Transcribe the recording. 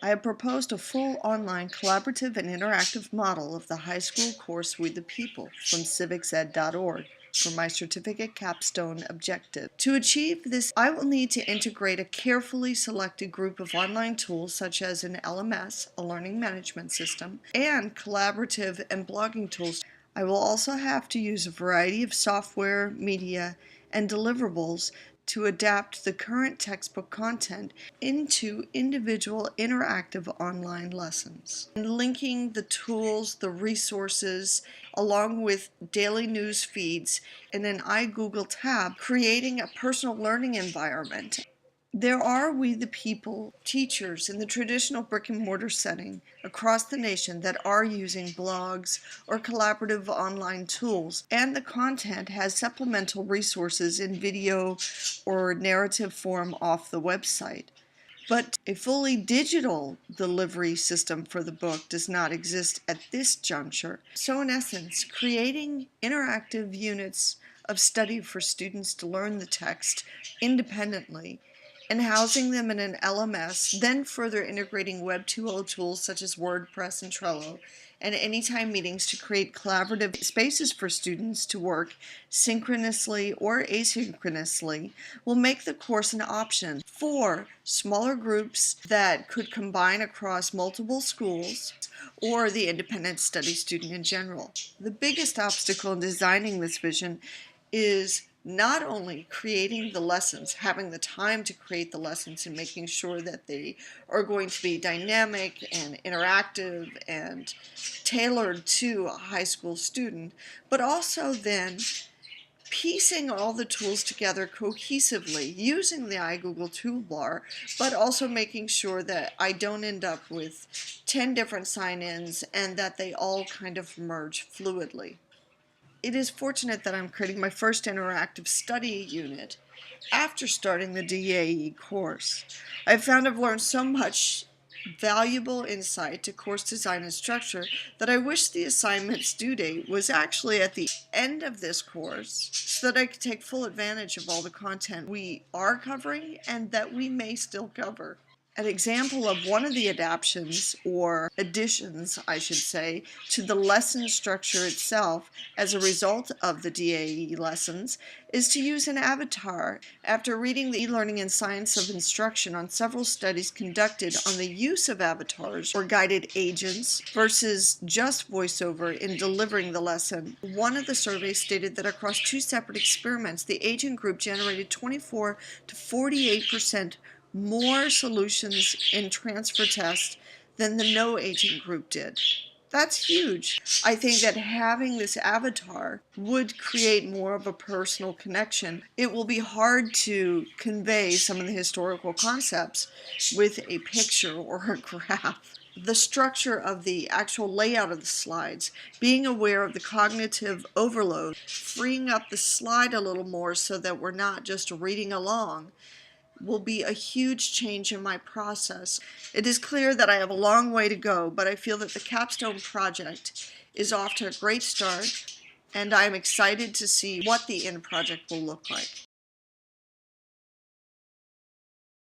I have proposed a full online collaborative and interactive model of the high school course We the People from civicsed.org for my certificate capstone objective. To achieve this, I will need to integrate a carefully selected group of online tools such as an LMS, a learning management system, and collaborative and blogging tools. I will also have to use a variety of software, media, and deliverables to adapt the current textbook content into individual interactive online lessons. And linking the tools, the resources, along with daily news feeds in an iGoogle tab, creating a personal learning environment. There are We the People teachers in the traditional brick and mortar setting across the nation that are using blogs or collaborative online tools, and the content has supplemental resources in video or narrative form off the website. But a fully digital delivery system for the book does not exist at this juncture. So in essence, creating interactive units of study for students to learn the text independently and housing them in an LMS, then further integrating Web 2.0 tools such as WordPress and Trello, and anytime meetings to create collaborative spaces for students to work synchronously or asynchronously will make the course an option for smaller groups that could combine across multiple schools or the independent study student in general. The biggest obstacle in designing this vision is not only creating the lessons, having the time to create the lessons and making sure that they are going to be dynamic and interactive and tailored to a high school student, but also then piecing all the tools together cohesively using the iGoogle toolbar, but also making sure that I don't end up with 10 different sign-ins and that they all kind of merge fluidly. It is fortunate that I'm creating my first interactive study unit after starting the DAE course. I've found I've learned so much valuable insight to course design and structure that I wish the assignment's due date was actually at the end of this course so that I could take full advantage of all the content we are covering and that we may still cover. An example of one of the adaptations, or additions, I should say, to the lesson structure itself as a result of the DAE lessons is to use an avatar. After reading the e-learning and science of instruction on several studies conducted on the use of avatars or guided agents versus just voiceover in delivering the lesson, one of the surveys stated that across two separate experiments, the agent group generated 24 to 48% more solutions in transfer tests than the no agent group did. That's huge. I think that having this avatar would create more of a personal connection. It will be hard to convey some of the historical concepts with a picture or a graph. The structure of the actual layout of the slides, being aware of the cognitive overload, freeing up the slide a little more so that we're not just reading along, will be a huge change in my process. It is clear that I have a long way to go, but I feel that the capstone project is off to a great start, and I am excited to see what the end project will look like.